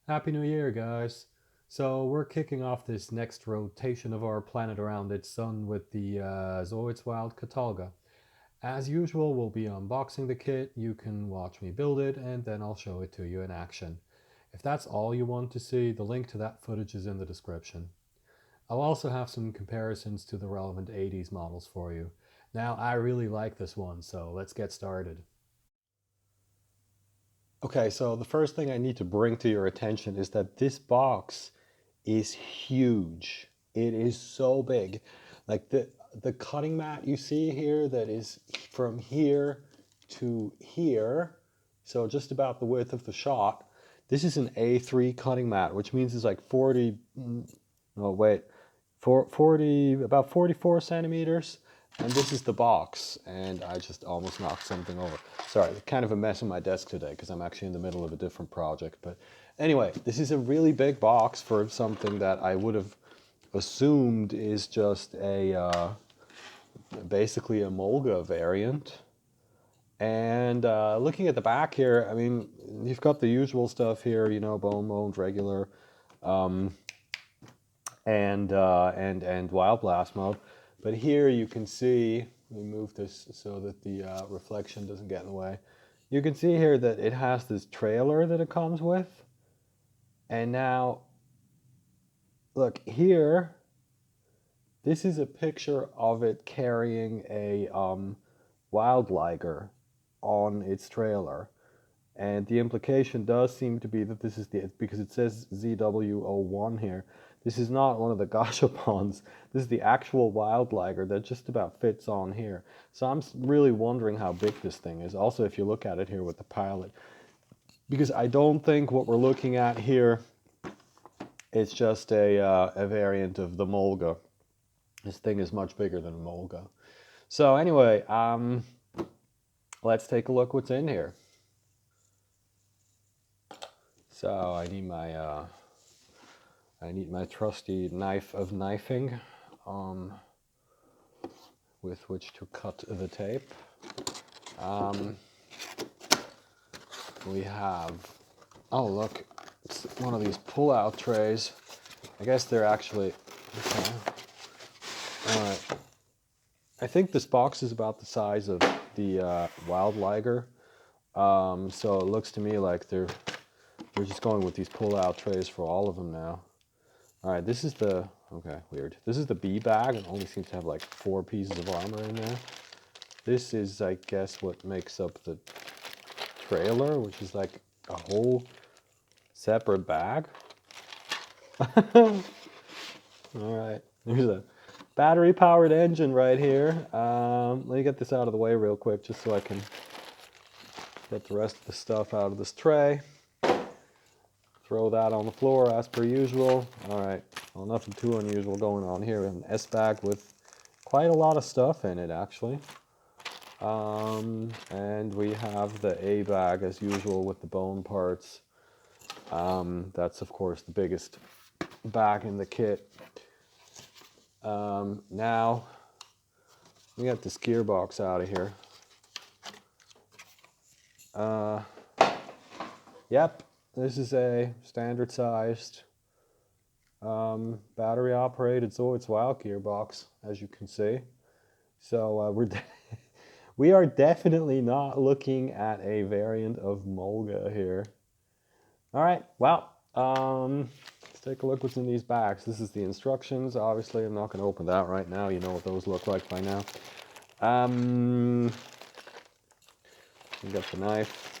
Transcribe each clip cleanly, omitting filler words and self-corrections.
Happy New Year, guys. So, we're kicking off this next rotation of our planet around its sun with the Zoids Wild Catalga. As usual, we'll be unboxing the kit. You can watch me build it, and then I'll show it to you in action. If that's all you want to see, the link to that footage is in the description. I'll also have some comparisons to the relevant 80s models for you. Now, I really like this one, so let's get started. Okay, so the first thing I need to bring to your attention is that this box is huge. It is so big. Like the cutting mat you see here that is from here to here, so just about the width of the shot. This is an A3 cutting mat, which means it's like 40, oh wait, 40, about 44 centimeters. And this is the box, and I just almost knocked something over. Sorry, kind of a mess on my desk today because I'm actually in the middle of a different project. But anyway, this is a really big box for something that I would have assumed is just a basically a Molga variant. And looking at the back here, I mean, you've got the usual stuff here, you know, bone boned, regular, um, and wild blast mode. But here you can see, let me move this so that the reflection doesn't get in the way. You can see here that it has this trailer that it comes with. And now, look here, this is a picture of it carrying a wild liger on its trailer. And the implication does seem to be that this is the, because it says ZW01 here, this is not one of the gashapons. This is the actual wild liger that just about fits on here. So I'm really wondering how big this thing is. Also, if you look at it here with the pilot, because I don't think what we're looking at here is just a variant of the Molga. This thing is much bigger than a Molga. So anyway, let's take a look what's in here. So I need my trusty knife of knifing, um, with which to cut the tape. Um, we have, oh look, it's one of these pull-out trays. I guess they're actually, okay. All right. I think this box is about the size of the wild liger. So it looks to me like they're just going with these pull-out trays for all of them now. All right, this is the, okay, weird. This is the B bag. It only seems to have like 4 pieces of armor in there. This is, I guess, what makes up the trailer, which is like a whole separate bag. All right, there's a battery-powered engine right here. Let me get this out of the way real quick just so I can get the rest of the stuff out of this tray. Throw that on the floor as per usual. All right, well, nothing too unusual going on here. We have an S bag with quite a lot of stuff in it, actually. And we have the A bag as usual with the bone parts. That's of course the biggest bag in the kit. Now, we got this gearbox out of here. Yep, this is a standard sized battery operated Zoids Wild gearbox, as you can see. So we are definitely not looking at a variant of Molga here. All right, well, let's take a look what's in these bags. This is the instructions. Obviously, I'm not going to open that right now. You know what those look like by now. We got the knife.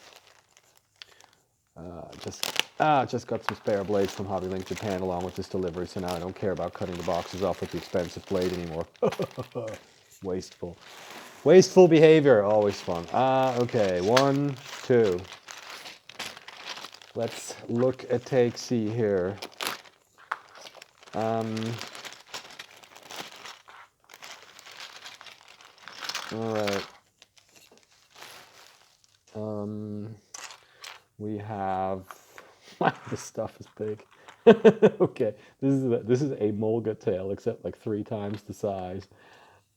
Just got some spare blades from Hobby Link Japan along with this delivery, so now I don't care about cutting the boxes off with the expensive blade anymore. Wasteful. Wasteful behavior, always fun. Okay, 1, 2. Let's look at take C here. All right. We have, this stuff is big. Okay, this is a Molga tail, except like 3 times the size.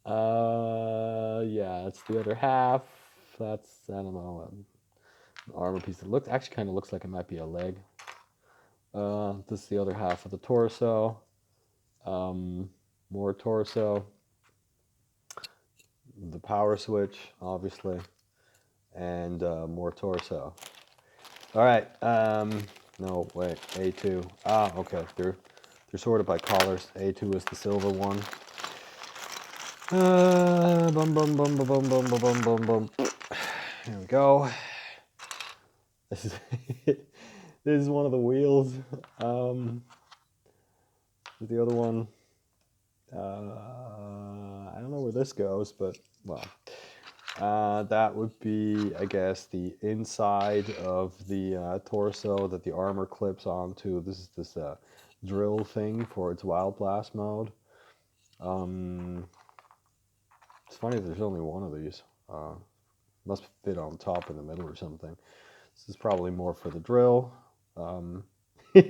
Yeah, it's the other half. That's, I don't know, an armor piece. It looks, actually kind of looks like it might be a leg. This is the other half of the torso. More torso. The power switch, obviously, and more torso. All right. No, wait. A2. Ah, okay. They're sorted by colors. A2 is the silver one. Bum bum bum bum bum bum bum bum bum. Here we go. This is this is one of the wheels. The other one. I don't know where this goes, but well. That would be, I guess, the inside of the torso that the armor clips onto. This is this drill thing for its Wild Blast mode. It's funny there's only one of these. Must fit on top in the middle or something. This is probably more for the drill. This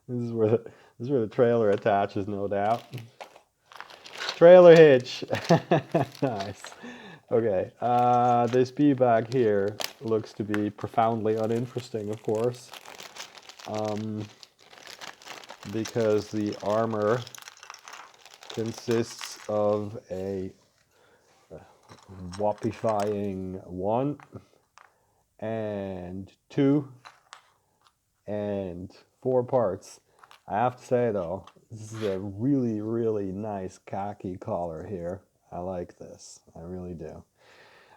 is where the trailer attaches, no doubt. Trailer hitch. Nice. Okay. This B bag here looks to be profoundly uninteresting, of course, because the armor consists of a whoppifying 1 and 2 and 4 parts. I have to say though, this is a really, really nice khaki collar here. I like this. I really do.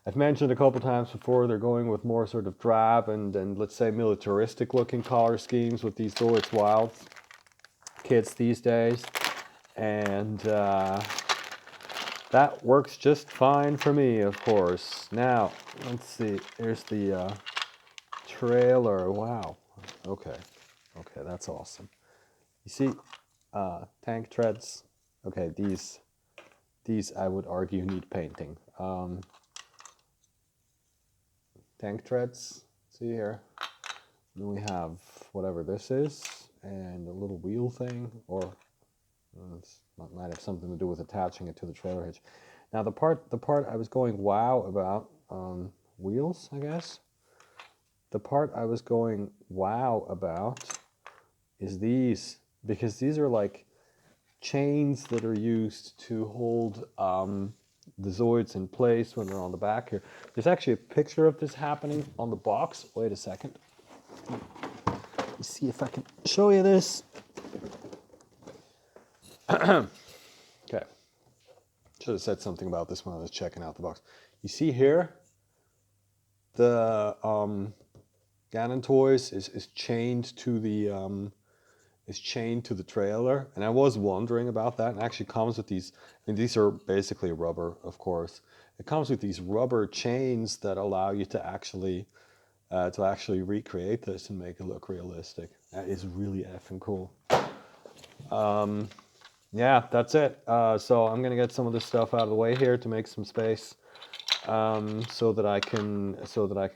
I've mentioned a couple times before they're going with more sort of drab and let's say militaristic looking collar schemes with these Zoids Wild kits these days. And that works just fine for me, of course. Now, let's see. Here's the trailer. Wow. Okay. Okay, that's awesome. You see, tank treads. Okay, these I would argue need painting. Tank treads. See here. And then we have whatever this is, and a little wheel thing, or might have something to do with attaching it to the trailer hitch. Now the part I was going wow about, wheels, I guess. The part I was going wow about is these, because these are like chains that are used to hold the Zoids in place when they're on the back here. There's actually a picture of this happening on the box. Wait a second. Let me see if I can show you this. Okay. Should have said something about this when I was checking out the box. You see here, the Ganon Toys is chained to the trailer, and I was wondering about that. And it actually comes with these. I mean, these are basically rubber, of course. It comes with these rubber chains that allow you to actually recreate this and make it look realistic. That is really effing cool. Yeah, that's it. So I'm gonna get some of this stuff out of the way here to make some space, so that I can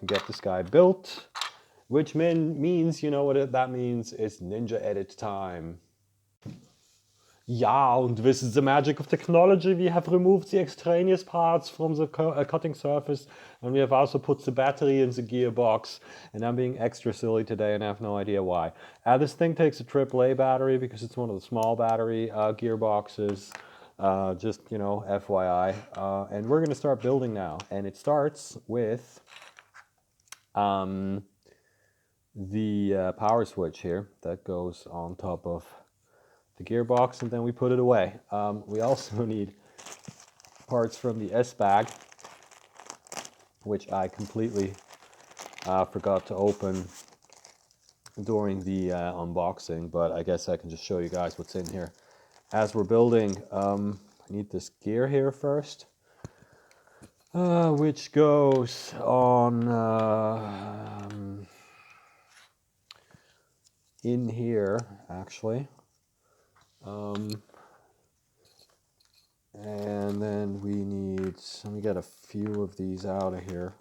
get this guy built. Which means, you know what that means? It's Ninja Edit time. Ja, und this is the magic of technology. We have removed the extraneous parts from the cutting surface, and we have also put the battery in the gearbox. And I'm being extra silly today, and I have no idea why. This thing takes a AAA battery because it's one of the small battery gearboxes. Just, you know, FYI. And we're going to start building now. And it starts with the power switch here that goes on top of the gearbox, and then we put it away. We also need parts from the S bag, which I completely forgot to open during the unboxing, but I guess I can just show you guys what's in here. As we're building, I need this gear here first, which goes on in here, actually. And then let me get a few of these out of here.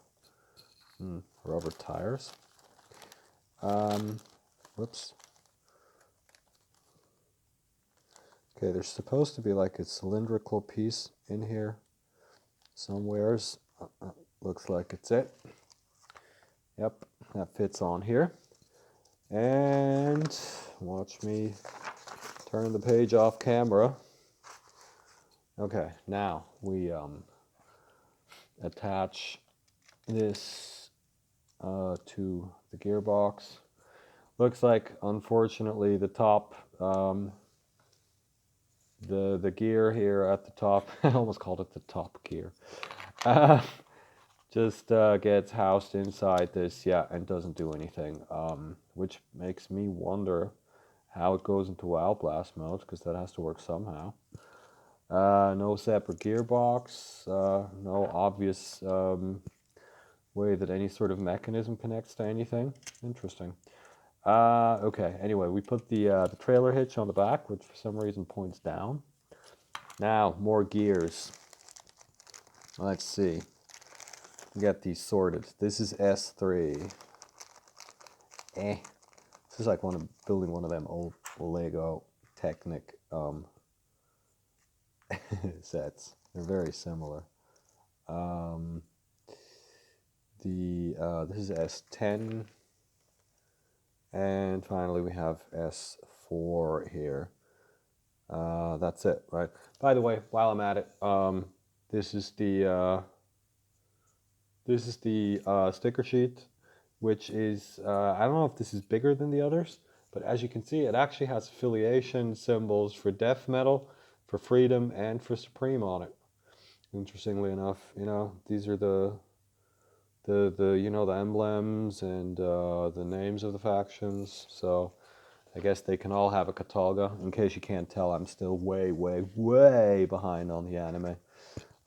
Rubber tires. Whoops. Okay, there's supposed to be like a cylindrical piece in here somewheres. Looks like it's it. Yep, that fits on here. And watch me turn the page off camera. Okay, now we attach this to the gearbox. Looks like, unfortunately, the top, the gear here at the top, I almost called it the top gear, just gets housed inside this, yeah, and doesn't do anything, which makes me wonder how it goes into wild blast mode, because that has to work somehow. No separate gearbox, no obvious way that any sort of mechanism connects to anything. Interesting. Okay, anyway, we put the trailer hitch on the back, which for some reason points down. Now, more gears. Let's see. Get these sorted. This is S3. This is like building one of them old Lego Technic sets. They're very similar. This is S10. And finally we have S4 here. That's it, right? By the way, while I'm at it, this is the sticker sheet, which is, I don't know if this is bigger than the others, but as you can see, it actually has affiliation symbols for death metal, for freedom, and for supreme on it. Interestingly enough, you know, these are the you know, the emblems and the names of the factions. So I guess they can all have a Catalga. In case you can't tell, I'm still way, way, way behind on the anime.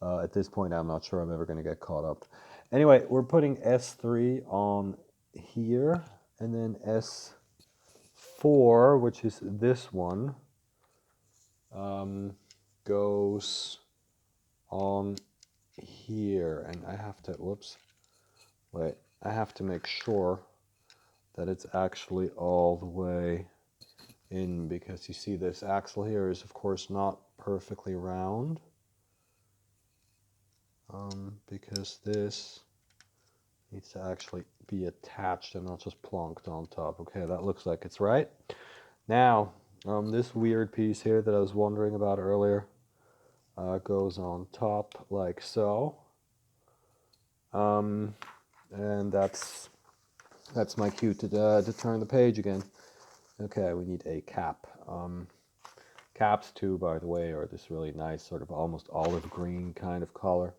At this point, I'm not sure I'm ever going to get caught up. Anyway, we're putting S3 on here, and then S4, which is this one, goes on here. And I have to, whoops, wait, I have to make sure that it's actually all the way in, because you see this axle here is of course not perfectly round, because this needs to actually be attached and not just plonked on top. Okay, that looks like it's right. Now, this weird piece here that I was wondering about earlier goes on top like so. And that's my cue to turn the page again. Okay, we need a cap. Caps too, by the way, are this really nice sort of almost olive green kind of color.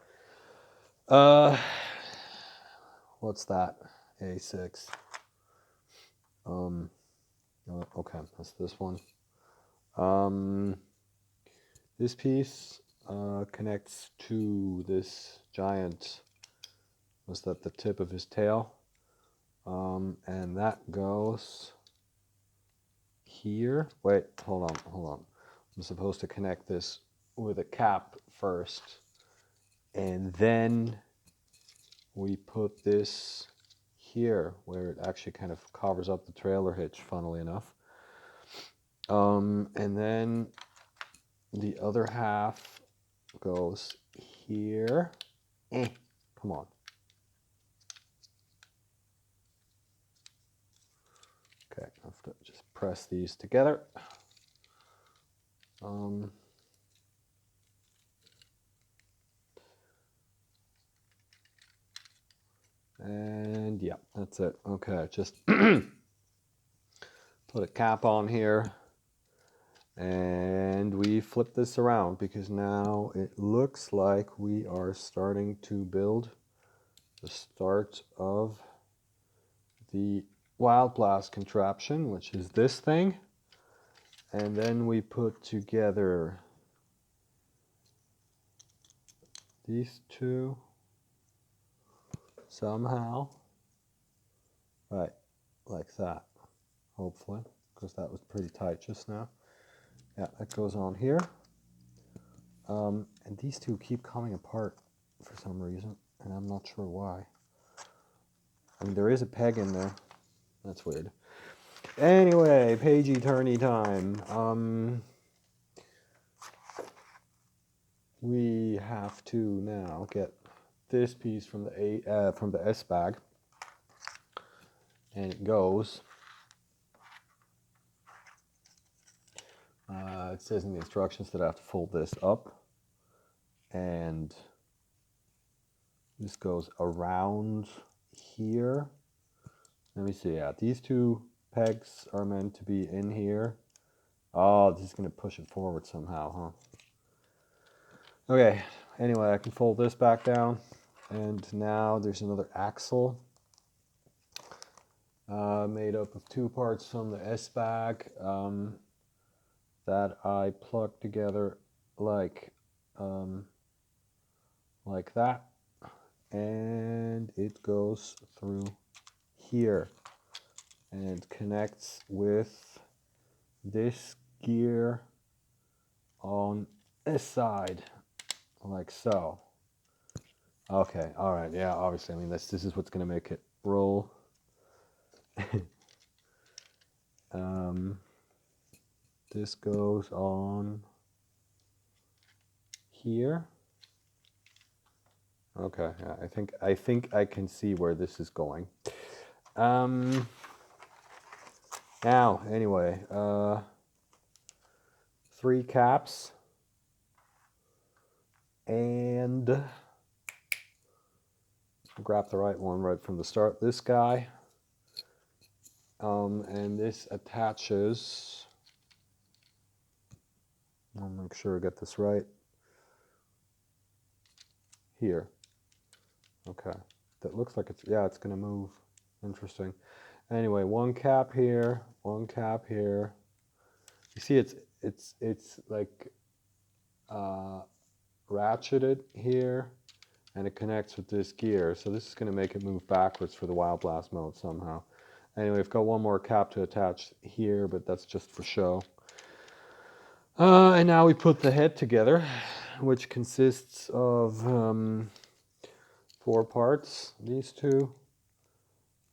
What's that? A6. Okay, that's this one. This piece connects to this giant, was that the tip of his tail? And that goes here. Wait, hold on. I'm supposed to connect this with a cap first, and then we put this here where it actually kind of covers up the trailer hitch, funnily enough. And then the other half goes here. Come on. Okay, I have to just press these together. And yeah, that's it. Okay, just put a cap on here, and we flip this around, because now it looks like we are starting to build the start of the Wild Blast contraption, which is this thing. And then we put together these two somehow, right, like that, hopefully, because that was pretty tight just now. Yeah, that goes on here. And these two keep coming apart for some reason, and I'm not sure why. I mean, there is a peg in there. That's weird. Anyway, pagey turny time. We have to now get this piece from the S bag, and it goes It says in the instructions that I have to fold this up, and this goes around here. Let me see. Yeah, these two pegs are meant to be in here. Oh, this is going to push it forward somehow, huh? Okay, anyway, I can fold this back down, and now there's another axle made up of two parts from the S-bag that I plug together like that, and it goes through here and connects with this gear on this side, like so. Okay, all right, yeah, obviously, I mean, this is what's going to make it roll. This goes on here. Okay, yeah, I think I can see where this is going. Now, anyway, 3 caps, and grab the right one right from the start. This guy, and this attaches. I'll make sure I get this right. Here. Okay, that looks like it's, yeah, it's gonna move. Interesting. Anyway, 1 cap here, 1 cap here. You see, it's like ratcheted here, and it connects with this gear. So this is going to make it move backwards for the Wild Blast mode somehow. Anyway, I've got 1 more cap to attach here, but that's just for show. And now we put the head together, which consists of 4 parts. These two,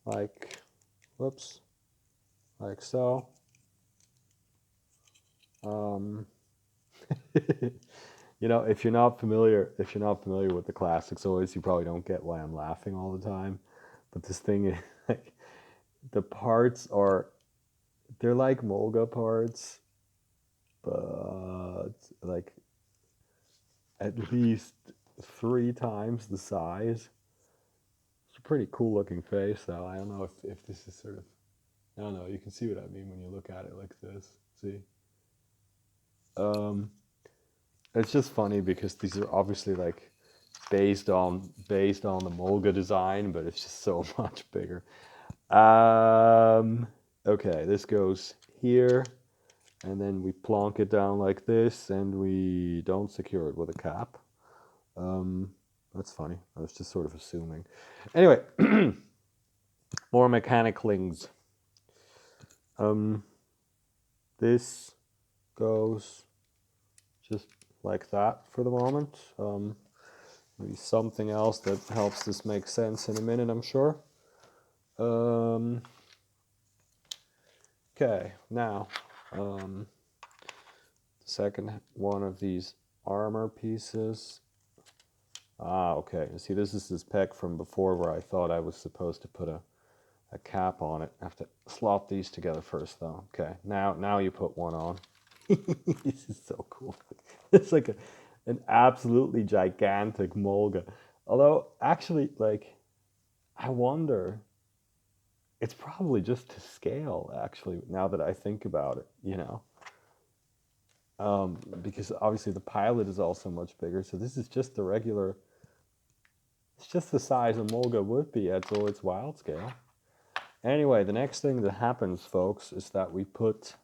like, whoops, like so. You know, if you're not familiar with the classic Zoids, you probably don't get why I'm laughing all the time. But this thing is like, the parts are, they're like Mulga parts, but like at least 3 times the size. It's a pretty cool looking face, though. I don't know if this is sort of, I don't know, you can see what I mean when you look at it like this. See? It's just funny because these are obviously like based on the Mulga design, but it's just so much bigger. Okay, this goes here, and then we plonk it down like this, and we don't secure it with a cap. That's funny. I was just sort of assuming. Anyway, more mechaniclings. This goes just like that for the moment. Maybe something else that helps this make sense in a minute, I'm sure. Okay, now, the second one of these armor pieces. Okay, see, this is this peg from before where I thought I was supposed to put a cap on it. I have to slot these together first, though. Okay, now you put one on. This is so cool. It's like an absolutely gigantic Mulga. Although, actually, like, I wonder, it's probably just to scale, actually, now that I think about it, you know. Because obviously the pilot is also much bigger, so this is just the regular, it's just the size a Mulga would be at Zoids wild scale. Anyway, the next thing that happens, folks, is that we put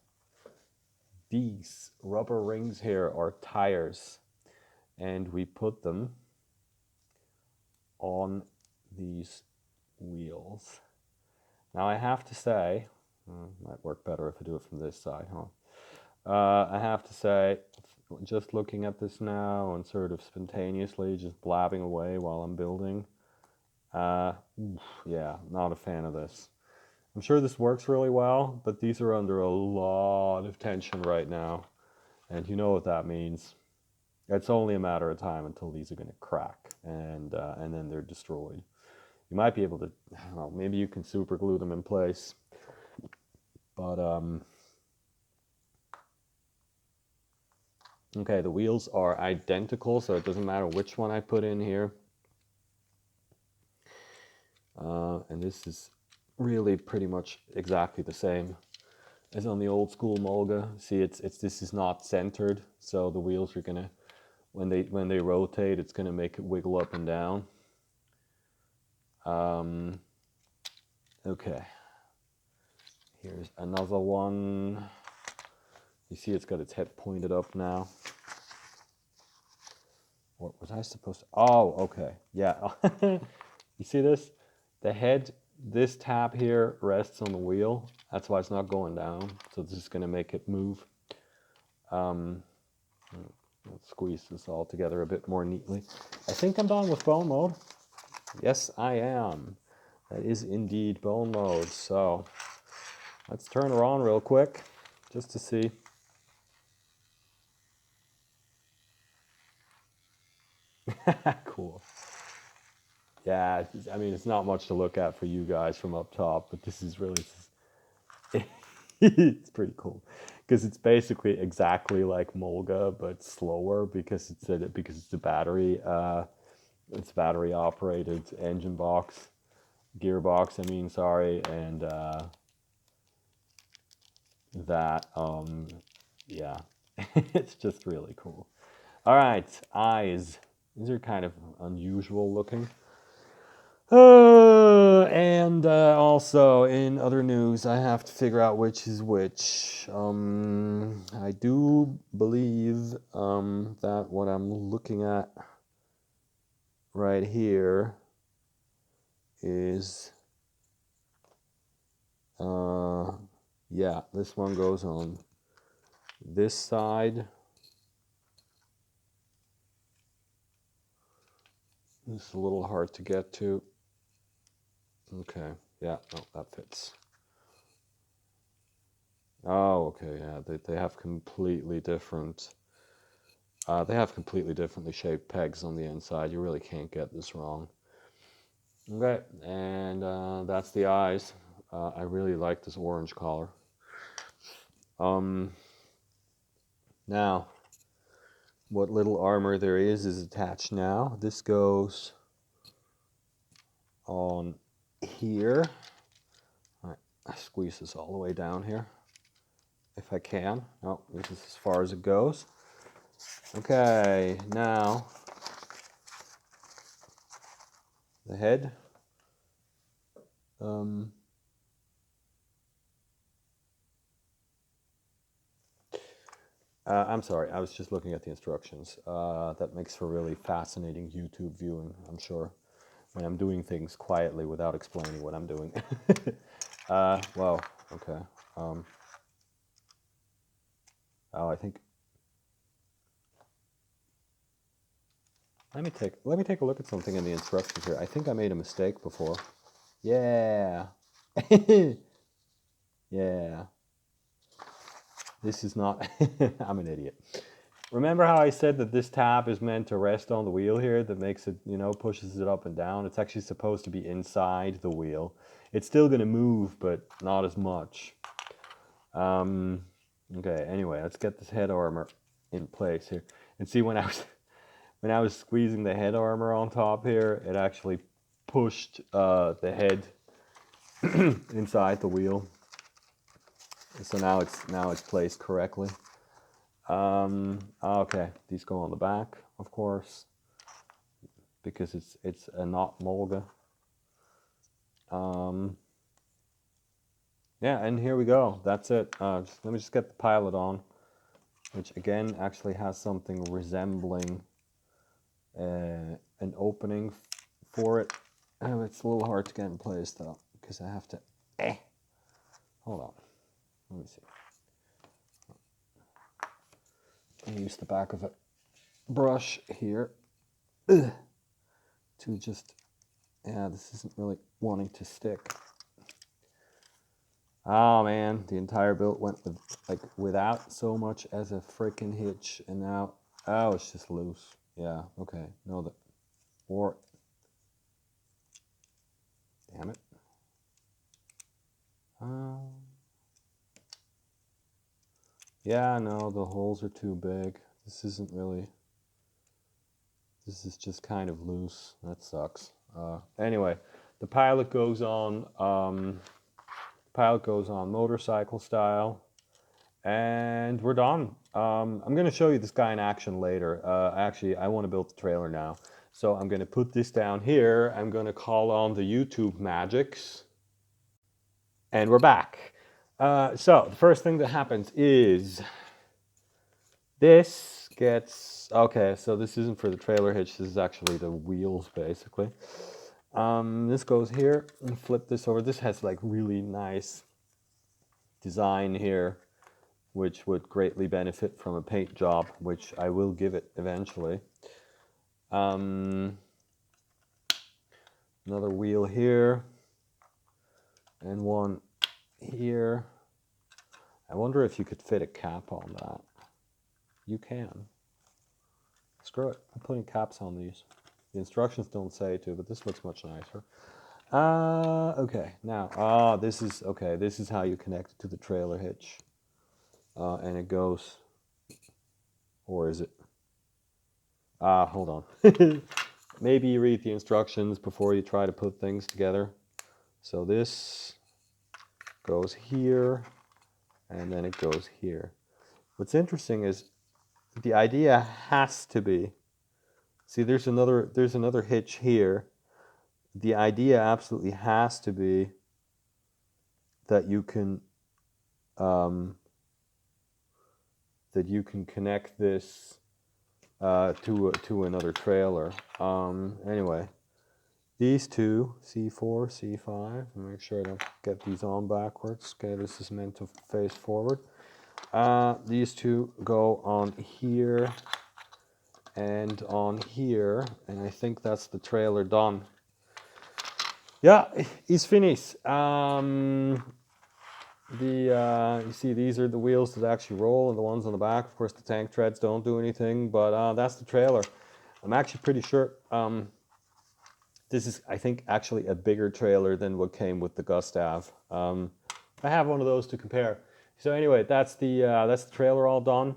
these rubber rings here, or tires, and we put them on these wheels. Now I have to say, might work better if I do it from this side, huh? I have to say, just looking at this now and sort of spontaneously just blabbing away while I'm building, yeah, not a fan of this. I'm sure this works really well, but these are under a lot of tension right now, and you know what that means. It's only a matter of time until these are going to crack, and then they're destroyed. You might be able to, I don't know, maybe you can super glue them in place, but Okay, the wheels are identical, so it doesn't matter which one I put in here. And this is really pretty much exactly the same as on the old school Mulga. See, this is not centered, so the wheels are gonna, when they rotate, it's gonna make it wiggle up and down. Okay, here's another one. You see, it's got its head pointed up now. What was I supposed to? Oh, okay, yeah. You see this? The head, this tab here rests on the wheel. That's why it's not going down. So this is going to make it move. Let's squeeze this all together a bit more neatly. I think I'm done with bone mode. Yes, I am. That is indeed bone mode. So let's turn her on real quick just to see. Cool. Yeah, I mean, it's not much to look at for you guys from up top, but this is really, it's pretty cool because it's basically exactly like Mulga but slower because it's a battery operated engine box, gearbox. I mean, sorry, and yeah, it's just really cool. All right, eyes. These are kind of unusual looking. And also in other news, I have to figure out which is which. I do believe that what I'm looking at right here is, yeah, this one goes on this side. It's a little hard to get to. Okay, yeah, no, that fits. Oh, okay, yeah, they have completely different. They have completely differently shaped pegs on the inside. You really can't get this wrong. Okay, and that's the eyes. I really like this orange color. Now, what little armor there is attached now. This goes on here. All right, I squeeze this all the way down here if I can. Oh, this is as far as it goes. Okay, now the head. I'm sorry, I was just looking at the instructions. That makes for really fascinating YouTube viewing, I'm sure, when I'm doing things quietly without explaining what I'm doing. Well, okay. Oh, I think. Let me take a look at something in the instructions here. I think I made a mistake before. Yeah. Yeah. This is not. I'm an idiot. Remember how I said that this tab is meant to rest on the wheel here? That makes it, pushes it up and down. It's actually supposed to be inside the wheel. It's still going to move, but not as much. Okay, anyway, let's get this head armor in place here. And see, when I was squeezing the head armor on top here, it actually pushed the head inside the wheel. So now it's placed correctly. Okay, these go on the back, of course, because it's a not Mulga. Yeah, and here we go. That's it. Let me just get the pilot on, which again actually has something resembling an opening for it. It's a little hard to get in place though, because I have to. Hold on. Let me see. I use the back of a brush here to just. Yeah, this isn't really wanting to stick. Oh man, the entire build went without so much as a freaking hitch, and now it's just loose. Yeah, okay. No, damn it. Yeah, no, the holes are too big. This isn't really, this is just kind of loose. That sucks. Anyway, the pilot goes on, motorcycle style, and we're done. I'm going to show you this guy in action later. Actually, I want to build the trailer now. So I'm going to put this down here. I'm going to call on the YouTube magics. And we're back. So the first thing that happens is this gets, okay, so this isn't for the trailer hitch. This is actually the wheels, basically. This goes here, and flip this over. This has like really nice design here, which would greatly benefit from a paint job, which I will give it eventually. Another wheel here, and one here. I wonder if you could fit a cap on that. You can. Screw it, I'm putting caps on these. The instructions don't say to, but this looks much nicer. Okay, now, this is how you connect it to the trailer hitch. And it goes, or is it? Hold on. Maybe you read the instructions before you try to put things together. So this goes here, and then it goes here. What's interesting is the idea has to be, see, there's another hitch here. The idea absolutely has to be that you can connect this to another trailer. Anyway, these two, C4, C5, make sure I don't get these on backwards. Okay, this is meant to face forward. These two go on here and on here, and I think that's the trailer done. Yeah, it's finished. You see, these are the wheels that actually roll, and the ones on the back, of course, the tank treads don't do anything, but that's the trailer. I'm actually pretty sure this is, I think, actually a bigger trailer than what came with the Gustav. I have one of those to compare. So anyway, that's the trailer all done.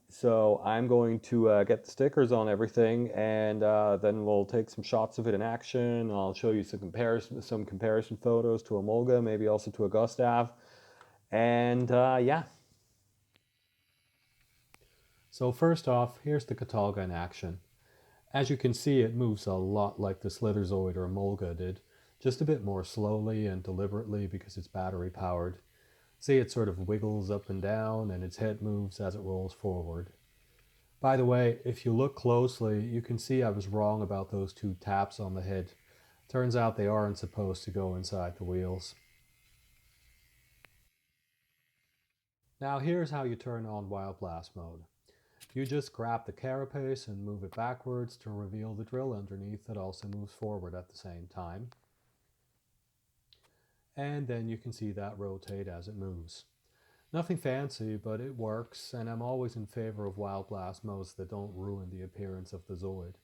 So I'm going to get the stickers on everything, and then we'll take some shots of it in action. I'll show you some comparison photos to a Mulga, maybe also to a Gustav, and yeah. So first off, here's the Catalga in action. As you can see, it moves a lot like the Slither Zoid or Mulga did, just a bit more slowly and deliberately because it's battery powered. See, it sort of wiggles up and down, and its head moves as it rolls forward. By the way, if you look closely, you can see I was wrong about those two taps on the head. Turns out they aren't supposed to go inside the wheels. Now here's how you turn on Wild Blast mode. You just grab the carapace and move it backwards to reveal the drill underneath that also moves forward at the same time. And then you can see that rotate as it moves. Nothing fancy, but it works, and I'm always in favor of Wild Blast modes that don't ruin the appearance of the Zoid.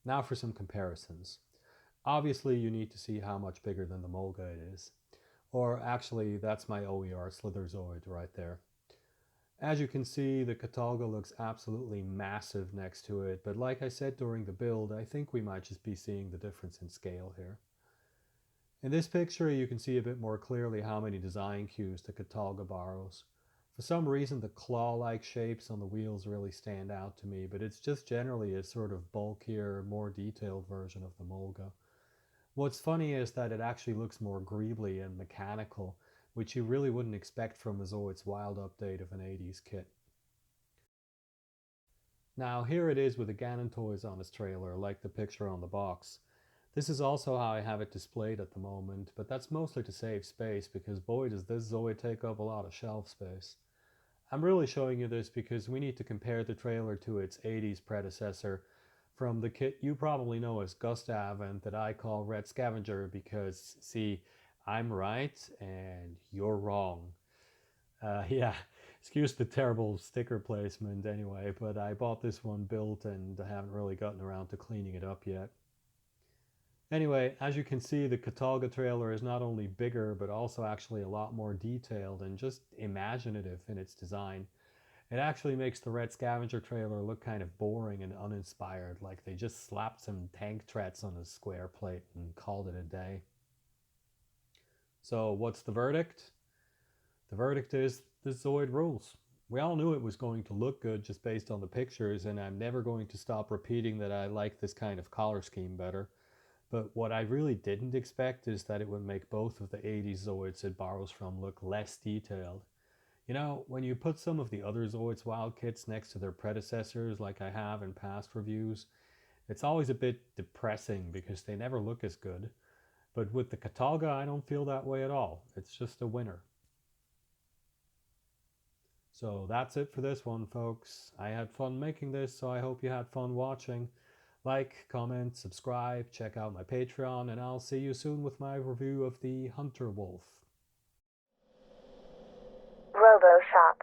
Now for some comparisons. Obviously, you need to see how much bigger than the Mulga it is. Or actually, that's my OER Slither Zoid right there. As you can see, the Catalga looks absolutely massive next to it, but like I said during the build, I think we might just be seeing the difference in scale here. In this picture, you can see a bit more clearly how many design cues the Catalga borrows. For some reason, the claw-like shapes on the wheels really stand out to me, but it's just generally a sort of bulkier, more detailed version of the Mulga. What's funny is that it actually looks more greebly and mechanical, which you really wouldn't expect from a Zoid's wild update of an 80s kit. Now here it is with the Ganon toys on its trailer, like the picture on the box. This is also how I have it displayed at the moment, but that's mostly to save space because boy does this Zoid take up a lot of shelf space. I'm really showing you this because we need to compare the trailer to its 80s predecessor from the kit you probably know as Gustav and that I call Red Scavenger because, see, I'm right and you're wrong. Yeah, excuse the terrible sticker placement anyway, but I bought this one built and I haven't really gotten around to cleaning it up yet. Anyway, as you can see, the Catalga trailer is not only bigger, but also actually a lot more detailed and just imaginative in its design. It actually makes the Red Scavenger trailer look kind of boring and uninspired, like they just slapped some tank treads on a square plate and called it a day. So what's the verdict? The verdict is the Zoid rules. We all knew it was going to look good just based on the pictures, and I'm never going to stop repeating that I like this kind of color scheme better. But what I really didn't expect is that it would make both of the 80s Zoids it borrows from look less detailed. You know, when you put some of the other Zoids wild kits next to their predecessors, like I have in past reviews, it's always a bit depressing because they never look as good. But with the Catalga, I don't feel that way at all. It's just a winner. So that's it for this one, folks. I had fun making this, so I hope you had fun watching. Like, comment, subscribe, check out my Patreon, and I'll see you soon with my review of the Hunter Wolf. RoboShop.